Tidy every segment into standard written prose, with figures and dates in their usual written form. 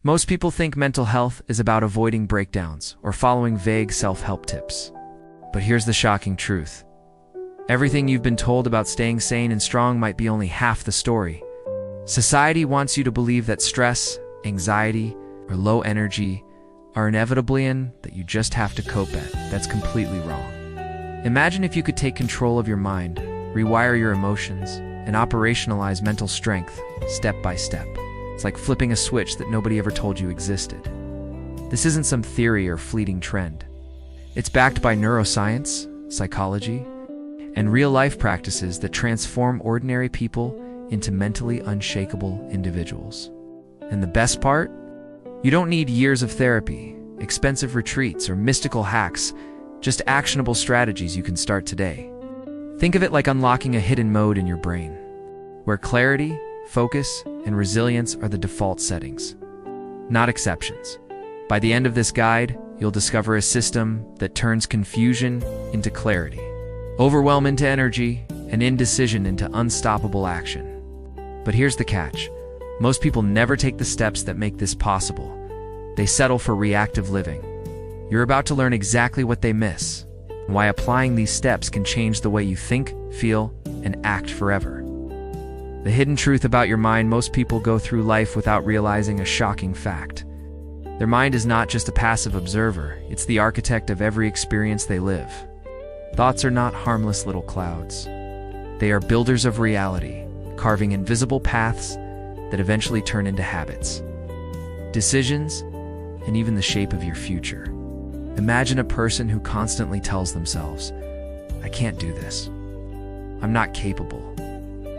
Most people think mental health is about avoiding breakdowns or following vague self-help tips. But here's the shocking truth. Everything you've been told about staying sane and strong might be only half the story. Society wants you to believe that stress, anxiety, or low energy are inevitable and that you just have to cope at. That's completely wrong. Imagine if you could take control of your mind, rewire your emotions, and operationalize mental strength step by step. It's like flipping a switch that nobody ever told you existed. This isn't some theory or fleeting trend. It's backed by neuroscience, psychology, and real-life practices that transform ordinary people into mentally unshakable individuals. And the best part? You don't need years of therapy, expensive retreats, or mystical hacks, just actionable strategies you can start today. Think of it like unlocking a hidden mode in your brain, where clarity, focus, and resilience are the default settings, not exceptions. By the end of this guide, you'll discover a system that turns confusion into clarity, overwhelm into energy, and indecision into unstoppable action. But here's the catch. Most people never take the steps that make this possible. They settle for reactive living. You're about to learn exactly what they miss, and why applying these steps can change the way you think, feel, and act forever. The hidden truth about your mind: most people go through life without realizing a shocking fact. Their mind is not just a passive observer, it's the architect of every experience they live. Thoughts are not harmless little clouds. They are builders of reality, carving invisible paths that eventually turn into habits, decisions, and even the shape of your future. Imagine a person who constantly tells themselves, "I can't do this. I'm not capable."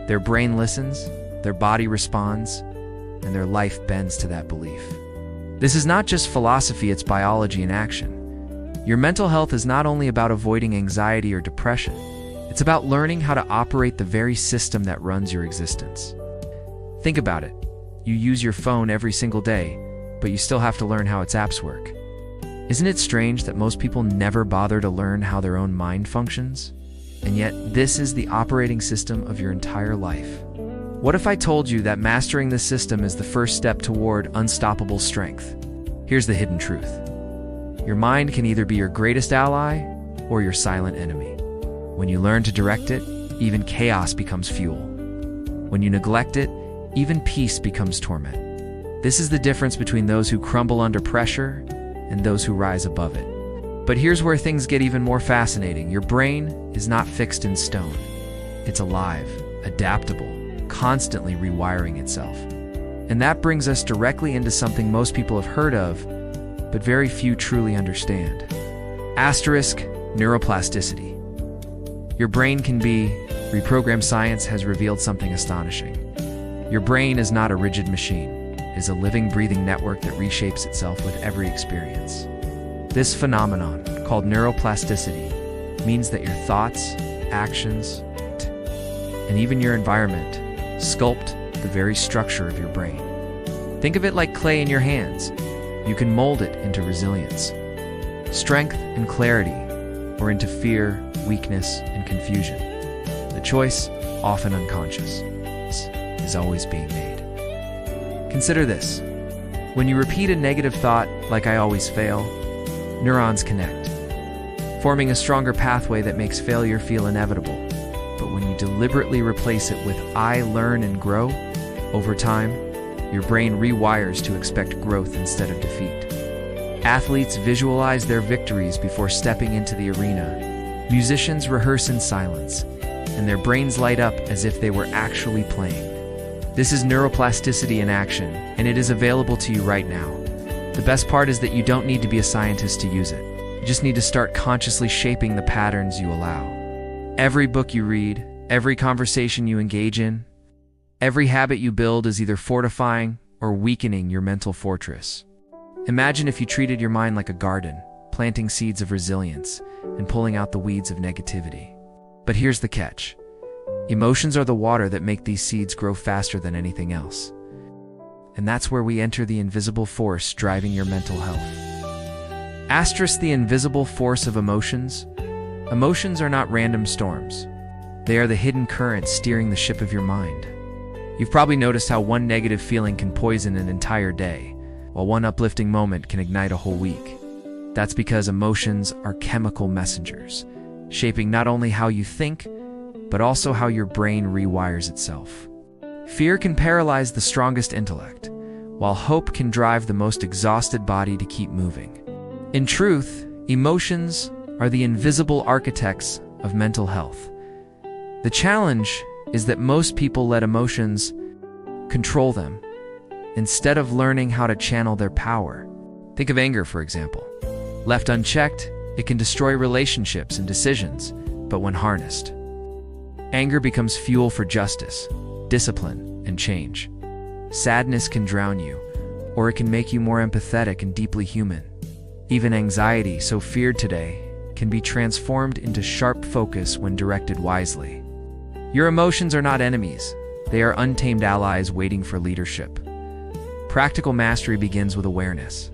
Their brain listens, their body responds, and their life bends to that belief. This is not just philosophy, it's biology in action. Your mental health is not only about avoiding anxiety or depression, it's about learning how to operate the very system that runs your existence. Think about it. You use your phone every single day, but you still have to learn how its apps work. Isn't it strange that most people never bother to learn how their own mind functions? And yet, this is the operating system of your entire life. What if I told you that mastering this system is the first step toward unstoppable strength? Here's the hidden truth. Your mind can either be your greatest ally or your silent enemy. When you learn to direct it, even chaos becomes fuel. When you neglect it, even peace becomes torment. This is the difference between those who crumble under pressure and those who rise above it. But here's where things get even more fascinating. Your brain is not fixed in stone. It's alive, adaptable, constantly rewiring itself. And that brings us directly into something most people have heard of, but very few truly understand. Asterisk, neuroplasticity. Your brain can be, reprogram science has revealed something astonishing. Your brain is not a rigid machine. It is a living, breathing network that reshapes itself with every experience. This phenomenon, called neuroplasticity, means that your thoughts, actions, and even your environment sculpt the very structure of your brain. Think of it like clay in your hands. You can mold it into resilience, strength, and clarity, or into fear, weakness, and confusion. The choice, often unconscious, is always being made. Consider this. When you repeat a negative thought, like "I always fail," neurons connect, forming a stronger pathway that makes failure feel inevitable. But when you deliberately replace it with "I learn and grow," over time, your brain rewires to expect growth instead of defeat. Athletes visualize their victories before stepping into the arena. Musicians rehearse in silence, and their brains light up as if they were actually playing. This is neuroplasticity in action, and it is available to you right now. The best part is that you don't need to be a scientist to use it. You just need to start consciously shaping the patterns you allow. Every book you read, every conversation you engage in, every habit you build is either fortifying or weakening your mental fortress. Imagine if you treated your mind like a garden, planting seeds of resilience and pulling out the weeds of negativity. But here's the catch. Emotions are the water that make these seeds grow faster than anything else. And that's where we enter the invisible force driving your mental health. Asterisk, the invisible force of emotions. Emotions are not random storms. They are the hidden currents steering the ship of your mind. You've probably noticed how one negative feeling can poison an entire day, while one uplifting moment can ignite a whole week. That's because emotions are chemical messengers, shaping not only how you think, but also how your brain rewires itself. Fear can paralyze the strongest intellect, while hope can drive the most exhausted body to keep moving. In truth, emotions are the invisible architects of mental health. The challenge is that most people let emotions control them, instead of learning how to channel their power. Think of anger, for example. Left unchecked, it can destroy relationships and decisions, but when harnessed, anger becomes fuel for justice, discipline, and change. Sadness can drown you, or it can make you more empathetic and deeply human. Even anxiety, so feared today, can be transformed into sharp focus when directed wisely. Your emotions are not enemies. They are untamed allies waiting for leadership. Practical mastery begins with awareness.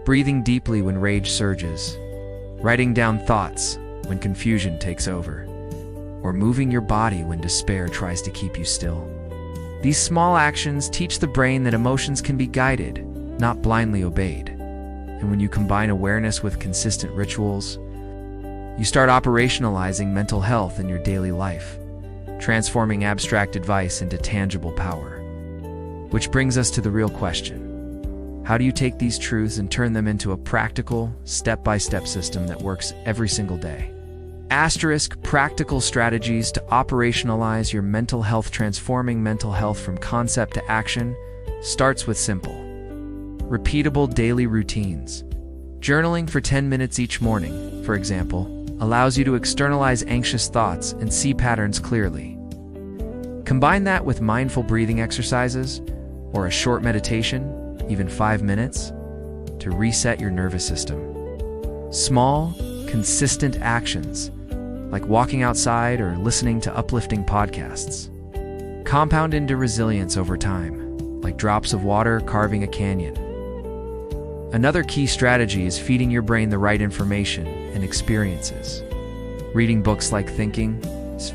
Breathing deeply when rage surges, writing down thoughts when confusion takes over, or moving your body when despair tries to keep you still. These small actions teach the brain that emotions can be guided, not blindly obeyed. And when you combine awareness with consistent rituals, you start operationalizing mental health in your daily life, transforming abstract advice into tangible power. Which brings us to the real question. How do you take these truths and turn them into a practical, step-by-step system that works every single day? Practical strategies to operationalize your mental health. Transforming mental health from concept to action starts with simple, repeatable daily routines. Journaling for 10 minutes each morning, for example, allows you to externalize anxious thoughts and see patterns clearly. Combine that with mindful breathing exercises or a short meditation, even 5 minutes, to reset your nervous system. Small, consistent actions, like walking outside or listening to uplifting podcasts, compound into resilience over time, like drops of water carving a canyon. Another key strategy is feeding your brain the right information and experiences. Reading books like Thinking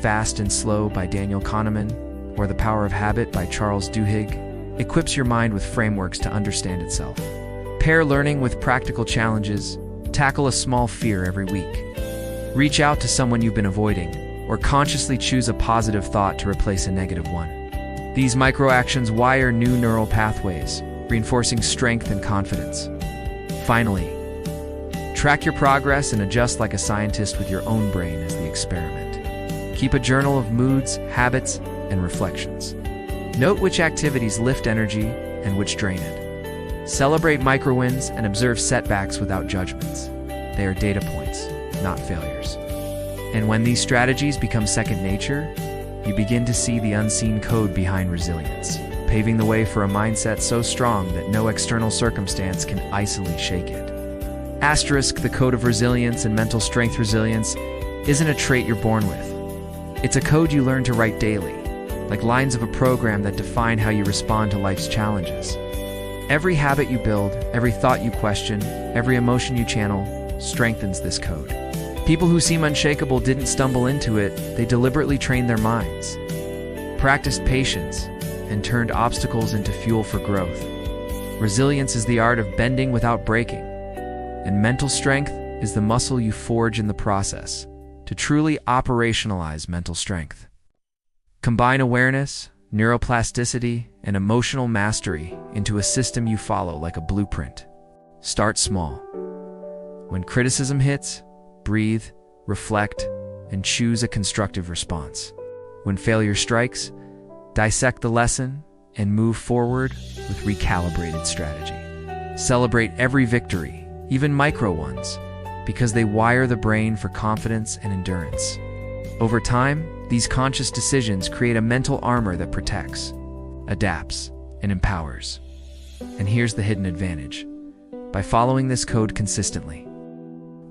Fast and Slow by Daniel Kahneman or The Power of Habit by Charles Duhigg equips your mind with frameworks to understand itself. Pair learning with practical challenges. Tackle a small fear every week. Reach out to someone you've been avoiding, or consciously choose a positive thought to replace a negative one. These micro-actions wire new neural pathways, reinforcing strength and confidence. Finally, track your progress and adjust like a scientist with your own brain as the experiment. Keep a journal of moods, habits, and reflections. Note which activities lift energy and which drain it. Celebrate micro-wins and observe setbacks without judgments. They are data points, not failures. And when these strategies become second nature, you begin to see the unseen code behind resilience, paving the way for a mindset so strong that no external circumstance can easily shake it. The code of resilience and mental strength. Resilience isn't a trait you're born with. It's a code you learn to write daily, like lines of a program that define how you respond to life's challenges. Every habit you build, every thought you question, every emotion you channel strengthens this code. People who seem unshakable didn't stumble into it, they deliberately trained their minds, practiced patience, and turned obstacles into fuel for growth. Resilience is the art of bending without breaking, and mental strength is the muscle you forge in the process to truly operationalize mental strength. Combine awareness, neuroplasticity, and emotional mastery into a system you follow like a blueprint. Start small. When criticism hits, breathe, reflect, and choose a constructive response. When failure strikes, dissect the lesson and move forward with recalibrated strategy. Celebrate every victory, even micro ones, because they wire the brain for confidence and endurance. Over time, these conscious decisions create a mental armor that protects, adapts, and empowers. And here's the hidden advantage. By following this code consistently,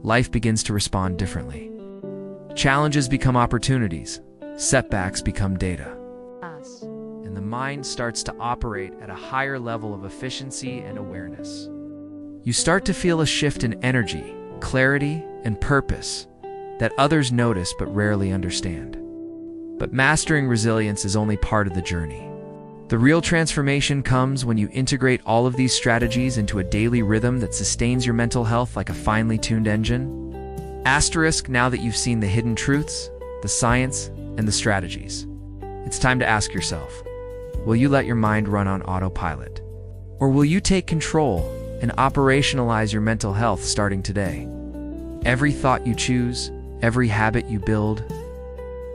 life begins to respond differently. Challenges become opportunities, setbacks become data, and the mind starts to operate at a higher level of efficiency and awareness. You start to feel a shift in energy, clarity, and purpose that others notice but rarely understand. But mastering resilience is only part of the journey. The real transformation comes when you integrate all of these strategies into a daily rhythm that sustains your mental health like a finely tuned engine. Asterisk, now that you've seen the hidden truths, the science, and the strategies, it's time to ask yourself, will you let your mind run on autopilot? Or will you take control and operationalize your mental health starting today? Every thought you choose, every habit you build,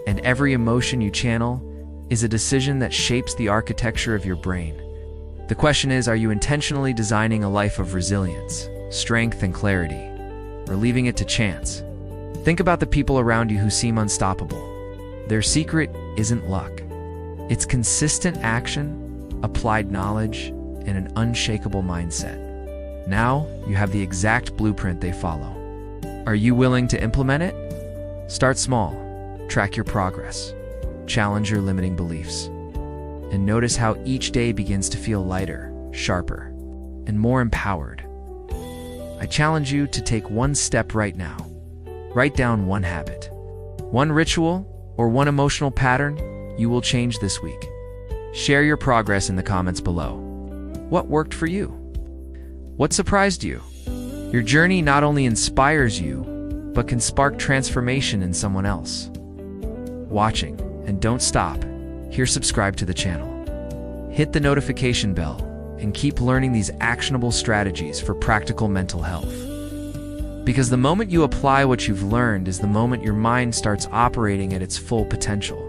and every emotion you channel is a decision that shapes the architecture of your brain. The question is, are you intentionally designing a life of resilience, strength, and clarity, or leaving it to chance? Think about the people around you who seem unstoppable. Their secret isn't luck. It's consistent action, applied knowledge, and an unshakable mindset. Now, you have the exact blueprint they follow. Are you willing to implement it? Start small, track your progress, challenge your limiting beliefs, and notice how each day begins to feel lighter, sharper, and more empowered. I challenge you to take one step right now. Write down one habit, one ritual, or one emotional pattern you will change this week. Share your progress in the comments below. What worked for you? What surprised you? Your journey not only inspires you, but can spark transformation in someone else. Watching, and don't stop. Here, subscribe to the channel. Hit the notification bell, and keep learning these actionable strategies for practical mental health. Because the moment you apply what you've learned is the moment your mind starts operating at its full potential.